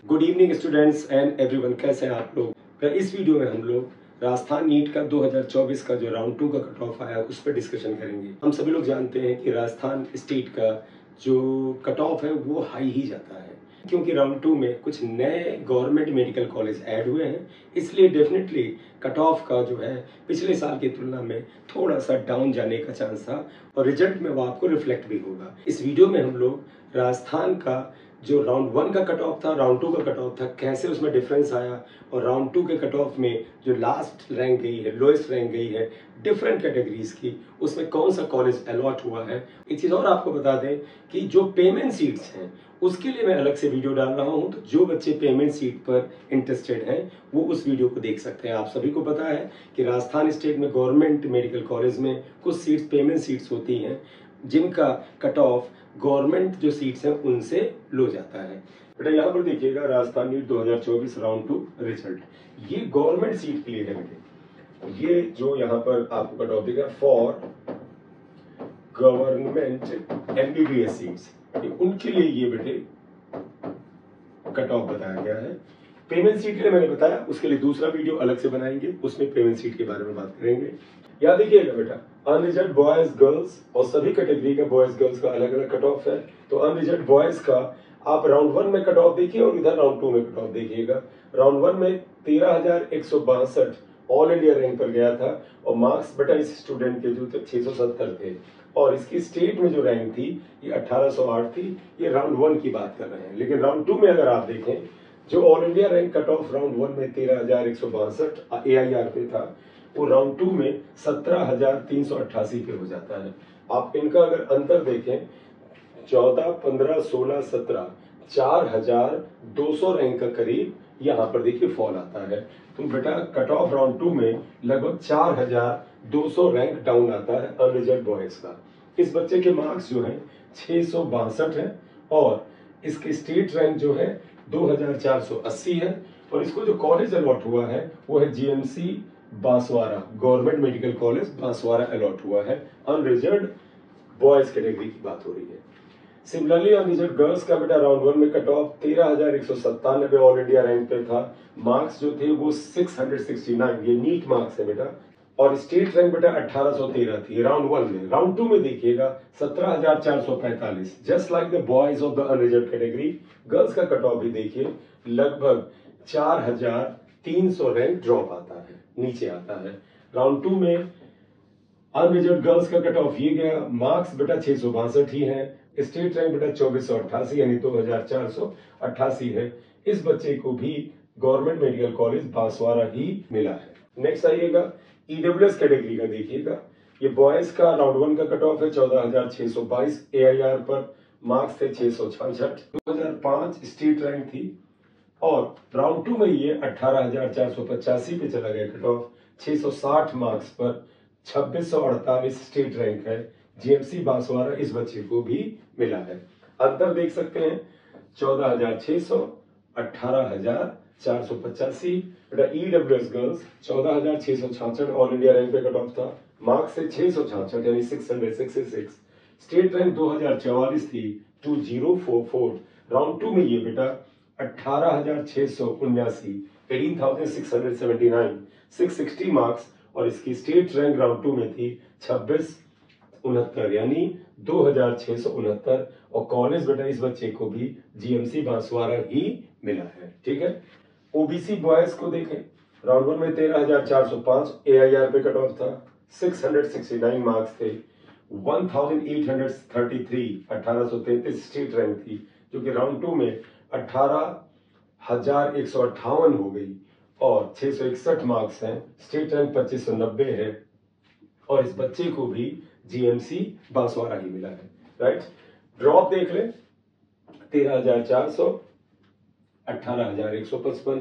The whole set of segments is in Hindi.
Good evening students and everyone, कैसे हैं आप लोग। इस वीडियो में हम लोग राजस्थान नीट का 2024 का जो राउंड 2 का कट ऑफ आया उस पर डिस्कशन करेंगे। हम सभी लोग जानते हैं कि राजस्थान स्टेट का जो कट ऑफ है वो हाई ही जाता है, क्योंकि राउंड 2 में कुछ नए गवर्नमेंट मेडिकल कॉलेज ऐड हुए हैं। इसलिए डेफिनेटली कट ऑफ का जो है पिछले साल की तुलना में थोड़ा सा डाउन जाने का चांस था और रिजल्ट में वो आपको रिफ्लेक्ट भी होगा। इस वीडियो में हम लोग राजस्थान का जो राउंड 1 का कट ऑफ था, राउंड 2 का कट ऑफ था, कैसे उसमें डिफरेंस आया और राउंड 2 के कट ऑफ में जो लास्ट रैंक गई है, लोएस्ट रैंक गई है डिफरेंट कैटेगरीज की, उसमें कौन सा कॉलेज अलॉट हुआ है। एक चीज़ और आपको बता दें कि जो पेमेंट सीट्स हैं उसके लिए मैं अलग से वीडियो डाल रहा हूं, तो जो बच्चे पेमेंट सीट पर इंटरेस्टेड हैं वो उस वीडियो को देख सकते हैं। आप सभी को पता है कि राजस्थान स्टेट में गवर्नमेंट मेडिकल कॉलेज में कुछ सीट्स पेमेंट सीट्स होती हैं जिनका कट ऑफ गवर्नमेंट जो सीट्स हैं उनसे लो जाता है। बेटा यहाँ पर देखिएगा राजस्थान नीट 2024 राउंड 2 रिजल्ट, ये गवर्नमेंट सीट के लिए है बेटे। ये जो यहाँ पर आपको कट ऑफ देगा फॉर गवर्नमेंट एमबीबीएस सीट्स, उनके लिए ये बेटे कट ऑफ बताया गया है। पेमेंट सीट के लिए मैंने बताया, उसके लिए दूसरा वीडियो अलग से बनाएंगे, उसमें पेमेंट सीट के बारे में बात करेंगे। याद देखिएगा बेटा, अनरिजर्व बॉयज गर्ल्स और सभी कैटेगरी का बॉयज गर्ल्स का अलग अलग कट ऑफ है। तो अनरिजर्व बॉयज का आप राउंड 1 में कट ऑफ देखिए और इधर राउंड 2 में कट ऑफ देखिएगा। राउंड 1 में 13,162 ऑल इंडिया रैंक पर गया था और मार्क्स बेटा इस स्टूडेंट के जो थे 670 थे और इसकी स्टेट में जो रैंक थी ये 1808 थी। ये राउंड 1 की बात कर रहे हैं, लेकिन राउंड 2 में अगर आप देखें जो all India rank cut off round 1 में 13,162 AIR पे था, वो राउंड 2 में 17,388 पे हो जाता है। आप इनका अगर अंतर देखें 14, 15, 16, 17 4,200 रैंक का करीब यहाँ पर देखिए फॉल आता है। तो बेटा कट ऑफ राउंड 2 में लगभग 4,200 रैंक डाउन आता है अनरिजर्व बॉयज का। इस बच्चे के मार्क्स जो है 662 है और इसकी स्टेट रैंक जो है 2,480 है और इसको जो कॉलेज अलॉट हुआ है वो है GMC Banswara, government medical college Banswara allot हुआ है। अनरिजर्व बॉयज कैटेगरी की बात हो रही है। सिमिलरली अनरिजर्व गर्ल्स का बेटा राउंड 1 में cut off 13,197 all India rank पे था। मार्क्स जो थे वो 669, ये नीट मार्क्स है बेटा, और स्टेट रैंक बेटा 1813 थी राउंड 1 में। राउंड 2 में देखिएगा 17,445, just like the boys of the unreserved category. Girls का कट ऑफ भी देखिए लगभग 4,300 रैंक ड्रॉप आता है, नीचे आता है। राउंड 2 में अनरिजर्व गर्ल्स का कट ऑफ ये गया, मार्क्स बेटा 662 ही है, स्टेट रैंक बेटा 2488 यानी 2,488 है। इस बच्चे को भी गवर्नमेंट मेडिकल कॉलेज बांसवाड़ा ही मिला है। नेक्स्ट आइएगा EWS कैटेगरी का देखिएगा, ये बॉयज का राउंड 1 का कट ऑफ है 14,622 AIR पर, मार्क्स थे 666, 2005 स्टेट रैंक थी और राउंड 2 में ये 18,485 पे चला गया कट ऑफ, 660 मार्क्स पर 2648 स्टेट रैंक है। GMC बांसवाड़ा इस बच्चे को भी मिला है। अंतर देख सकते हैं 14,600, 18,485। बेटा EWS girls 14,666 all India rank पे कट ऑफ था, मार्क्स से 666 यानी 666, स्टेट रैंक 2,044 थी 2044। राउंड 2 में ये बेटा 18,679 18,679 660 मार्क्स और इसकी स्टेट रैंक राउंड 2 में थी 2669 यानी 2,669 और कॉलेज बेटा इस बच्चे को भी GMC बांसवाड़ा ही मिला है। ठीक है। OBC बॉयज को देखें, राउंड 1 में 13,405 AIR पे कट ऑफ था, 669 मार्क्स थे, 1,833 1833 स्टेट रैंक थी, जो कि राउंड 2 में 18,158 हो गई और 661 मार्क्स हैं, स्टेट रैंक 2590 है और इस बच्चे को भी GMC बांसवाड़ा ही मिला है। राइट, ड्रॉप देख लें 13,400, 18,155,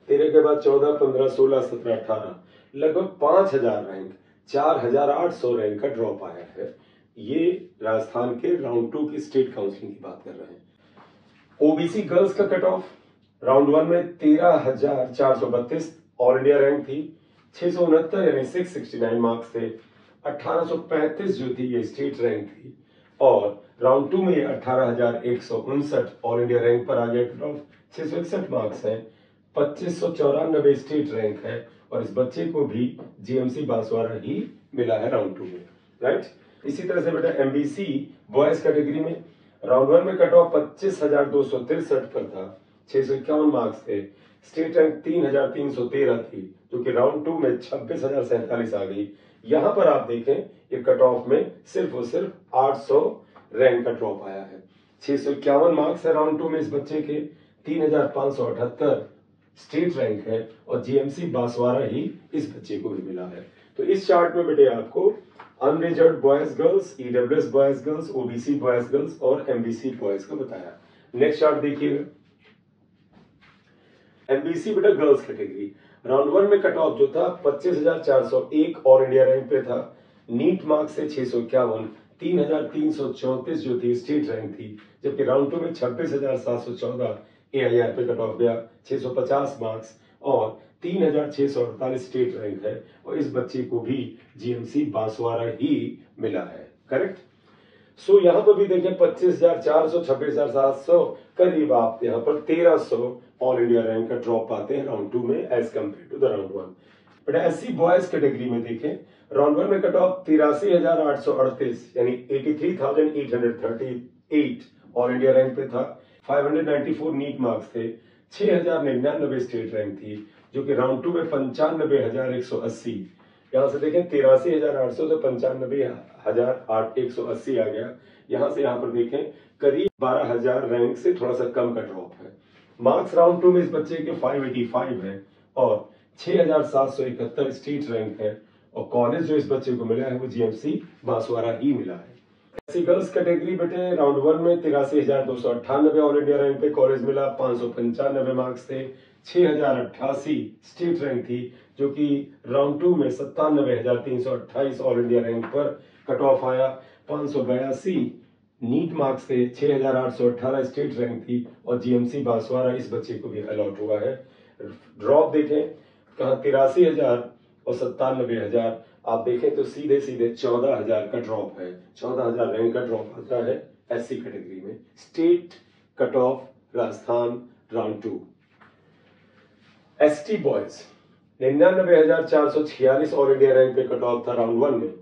13 के बाद 14, 15, 16, 17, 18, लगभग 5,000 रैंक, 4,800 रैंक का ड्रॉप आया है। ये राजस्थान के राउंड 2 की स्टेट काउंसिलिंग की बात कर रहे हैं। OBC गर्ल्स का कट ऑफ राउंड 1 में 13,432 ऑल इंडिया रैंक थी, 669 यानी 669 मार्क्स थे, 1835 जो थी ये स्टेट रैंक थी और राउंड 2 में 18,159 ऑल इंडिया रैंक पर आ गया कट ऑफ, 661 मार्क्स हैं, 2594 स्टेट रैंक है और इस बच्चे को भी जीएमसी बांसवाड़ा ही मिला है राउंड 2 में, राइट। इसी तरह से बेटा एमबीसी बॉयज कैटेगरी में राउंड 1 में कट ऑफ 25,263 पर था, 651 मार्क्स थे। स्टेट रैंक 3,313 थी, जो कि राउंड 2 में 26,047 आ गई। यहां पर आप देखें ये कट ऑफ में सिर्फ और सिर्फ 800 रैंक का ड्रॉप आया है। 651 मार्क्स है राउंड 2 में इस बच्चे के, 3,578 स्टेट रैंक है और जीएमसी बांसवाड़ा ही इस बच्चे को भी मिला है। तो इस चार्ट में बेटे आपको unreserved boys girls, EWS boys girls, OBC boys girls और एमबीसी बॉयज का बताया। नेक्स्ट चार्ट देखिएगा, एमबीसी बेटा गर्ल्स कैटेगरी राउंड 1 में कट ऑफ जो था 25,401 ऑल इंडिया रैंक पे था। नीट मार्क्स से 651, 3,334 जो थी स्टेट रैंक थी, जबकि राउंड 2 में 26,714 एआईआर पे कट ऑफ गया, 650 मार्क्स और 3,648 स्टेट रैंक है और इस बच्चे को भी जीएमसी बांसवाड़ा ही मिला है, करेक्ट। सो यहाँ पर भी देखें 25,400, 26,700, करीब आप यहाँ पर 1,300 ऑल इंडिया रैंक का ड्रॉप पाते हैं राउंड 2 में as compare to the round 1। But SC boys category में देखें राउंड 1 में कट ऑफ 83,838 यानी 83,838 ऑल इंडिया रैंक पे था। 594 नीट मार्क्स थे, 6,099 स्टेट रैंक थी, जो कि राउंड 2 में 95,180। यहाँ से देखें 83,800 से 95,180 आ गया। यहाँ से यहाँ पर देखें करीब 12,000 रैंक से थोड़ा सा कम का ड्रॉप है। मार्क्स राउंड 2 में इस बच्चे के 585 है और 6,771 स्टेट रैंक है और कॉलेज जो इस बच्चे को मिला है वो जीएमसी बांसवाड़ा ही मिला है। एससी गर्ल्स कैटेगरी बेटे राउंड 1 में 83,298 ऑल इंडिया रैंक पे कॉलेज मिला, 595 मार्क्स थे, 6,088 स्टेट रैंक थी, जो कि राउंड 2 में 97,328 ऑल इंडिया रैंक पर कट ऑफ आया। 582 नीट मार्क्स थे, 6,818 स्टेट रैंक थी और जीएमसी बांसवाड़ा इस बच्चे को भी अलॉट हुआ है। ड्रॉप देखें कहा 83,000 और 97,000, आप देखें तो सीधे सीधे 14,000 का ड्रॉप है, 14,000 रैंक का ड्रॉप आता है एससी कैटेगरी में। State cut off Rajasthan round 2। ST boys 99,446 all India rank पे कट ऑफ था राउंड 1 में,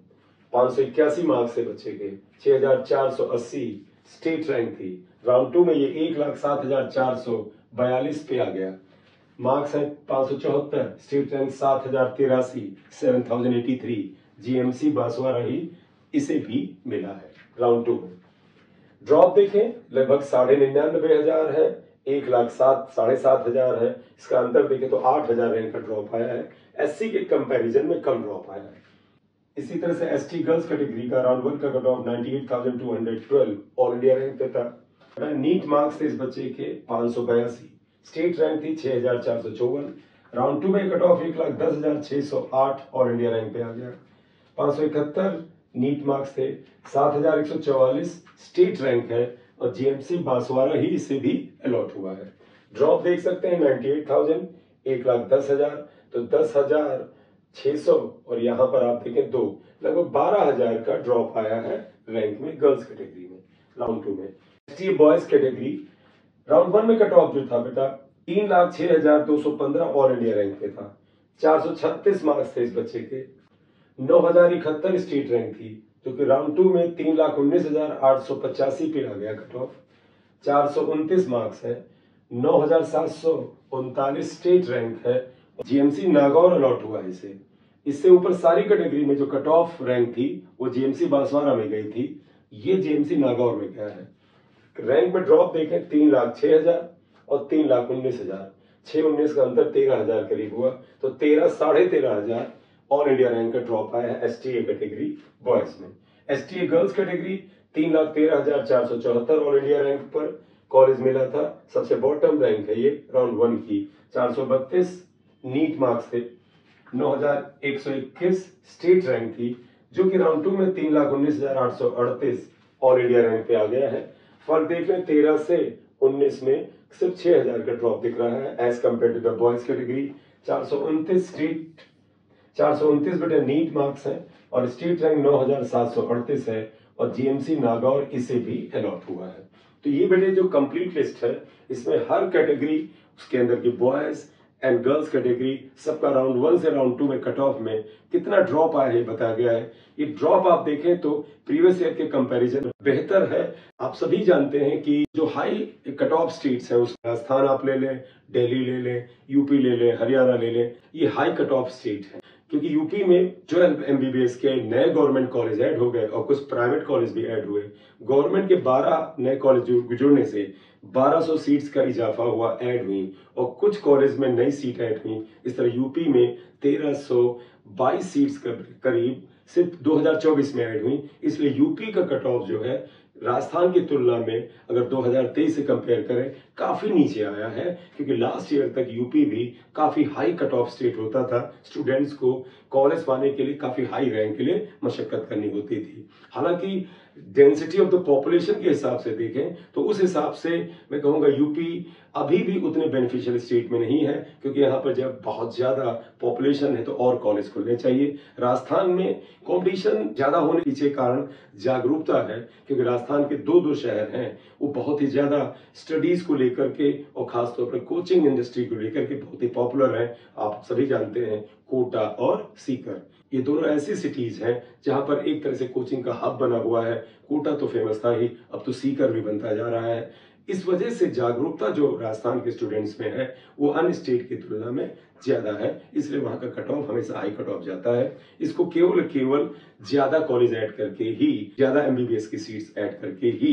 581 मार्क्स से बच्चे के, 6,480 स्टेट रैंक थी। राउंड 2 में ये 1,07,442 पे आ गया। मार्क्स है 574, स्टेट रैंक 7,083, 7,083। जीएमसी बांसवाड़ा ही इसे भी मिला है राउंड 2 में। ड्रॉप देखें लगभग 99,500 है, 1,07,500 है। इसका अंतर देखें तो 8,000 रैंक का ड्रॉप आया है। एससी के कंपैरिजन में कम ड्रॉप आया है। इसी तरह से एसटी गर्ल्स कैटेगरी का राउंड 1 का cut of 98,212 all India rank पे था। नीट मार्क्स थे इस बच्चे के 582, स्टेट रैंक थी 6,454। राउंड 2 में cut off 1,10,608 all India rank पे आ गया। 571 नीट मार्क्स थे, 7,144 स्टेट रैंक है और जीएमसी बांसवाड़ा ही इसे भी अलॉट हुआ है। ड्रॉप देख सकते हैं 98,000, 1,10,000, तो 10,600 और यहाँ पर आप देखें 2, लगभग 12,000 का ड्रॉप आया है रैंक में गर्ल्स कैटेगरी में राउंड 2 में। एसटी बॉयज कैटेगरी राउंड 1 में कट ऑफ जो था बेटा 3,06,215 ऑल इंडिया रैंक पे था, 436 मार्क्स थे इस बच्चे के, 9,071 स्टेट रैंक थी, जो कि राउंड 2 में 3,19,885 पे आ गया कट ऑफ। 429 मार्क्स है, 9,739 स्टेट रैंक है। जीएमसी नागौर अलॉट हुआ है इसे। इससे ऊपर सारी कैटेगरी में जो कट ऑफ रैंक थी वो जीएमसी बांसवाड़ा में गई थी, ये जीएमसी नागौर में गया है। रैंक में ड्रॉप देखें 3,06,000 और 3,19,000, 6,19 का अंतर 13,000 करीब हुआ, तो 13,500 ऑल इंडिया रैंक का ड्रॉप आया है एसटीए कैटेगरी बॉयज में। STA girls category 3,13,474 all India rank पर कॉलेज मिला था। सबसे बॉटम रैंक है ये राउंड 1 की, 432 नीट मार्क्स थे, 9,121 स्टेट रैंक थी, जो कि राउंड 2 में 3,19,838 ऑल इंडिया रैंक पे आ गया है। फर्क देख लें 13 से 19 में सिर्फ 6,000 का ड्रॉप दिख रहा है as compare to the boys category. 429 बेटे नीट मार्क्स है और स्टेट रैंक 9,738 है और जीएमसी नागौर इसे भी अलॉट हुआ है। तो ये मेरे जो कंप्लीट लिस्ट है, इसमें हर कैटेगरी, उसके अंदर की बॉयज एंड गर्ल्स कैटेगरी, सबका राउंड 1 से राउंड 2 में कट ऑफ में कितना ड्रॉप आया है बताया गया है। ये ड्रॉप आप देखें तो प्रीवियस ईयर के कंपैरिजन बेहतर है। आप सभी जानते हैं कि जो हाई कट ऑफ स्टेट्स हैं, उस राजस्थान आप ले लें, दिल्ली ले लें, यूपी ले लें, हरियाणा ले लें, ये हाई कट ऑफ स्टेट है। क्योंकि यूपी में जो एमबीबीएस के नए गवर्नमेंट कॉलेज ऐड हो गए और कुछ प्राइवेट कॉलेज भी ऐड हुए, गवर्नमेंट के 12 नए कॉलेज जुड़ने से 1200 सीट्स का इजाफा हुआ, ऐड हुई, और कुछ कॉलेज में नई सीट ऐड हुई। इस तरह यूपी में 1322 सीट्स करीब सिर्फ 2024 में ऐड हुई। इसलिए यूपी का कट ऑफ जो है राजस्थान की तुलना में अगर 2023 से कंपेयर करें काफी नीचे आया है, क्योंकि लास्ट ईयर तक यूपी भी काफी हाई कट ऑफ स्टेट होता था। स्टूडेंट्स को कॉलेज पाने के लिए काफी हाई रैंक के लिए मशक्कत करनी होती थी। हालांकि डेंसिटी ऑफ द पॉपुलेशन के हिसाब से देखें तो उस हिसाब से मैं कहूंगा यूपी अभी भी उतने बेनिफिशियल स्टेट में नहीं है, क्योंकि यहाँ पर जब बहुत ज्यादा पॉपुलेशन है तो और कॉलेज खुलने चाहिए। राजस्थान में कंपटीशन ज्यादा होने के पीछे कारण जागरूकता है, क्योंकि राजस्थान के दो शहर हैं वो बहुत ही ज्यादा स्टडीज को लेकर के और खासतौर पर कोचिंग इंडस्ट्री को लेकर के बहुत ही पॉपुलर है। आप सभी जानते हैं कोटा और सीकर, ये दोनों ऐसी सिटीज हैं जहां पर एक तरह से कोचिंग का हब बना हुआ है। कोटा तो फेमस था ही, अब तो सीकर भी बनता जा रहा है। इस वजह से जागरूकता जो राजस्थान के स्टूडेंट्स में है वो अन्य स्टेट की तुलना में ज्यादा है, इसलिए वहां का कट ऑफ हमेशा हाई कट ऑफ जाता है। इसको केवल ज्यादा कॉलेज ऐड करके ही, ज्यादा एमबीबीएस की सीट्स ऐड करके ही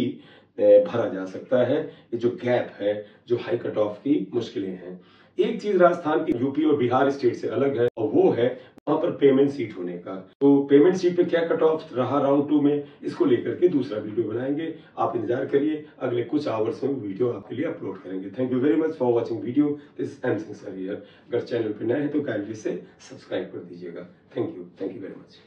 भरा जा सकता है। ये जो गैप है, जो हाई कट ऑफ की मुश्किलें हैं। एक चीज राजस्थान की यूपी और बिहार स्टेट से अलग है, और वो है वहां पर पेमेंट सीट होने का। तो पेमेंट सीट पे क्या कट ऑफ रहा राउंड 2 में, इसको लेकर के दूसरा वीडियो बनाएंगे। आप इंतजार करिए, अगले कुछ आवर्स में वीडियो आपके लिए अपलोड करेंगे। Thank you very much for watching video. This M Singh sir here. अगर चैनल पे नए हैं तो काइंडली से सब्सक्राइब कर दीजिएगा। Thank you very much.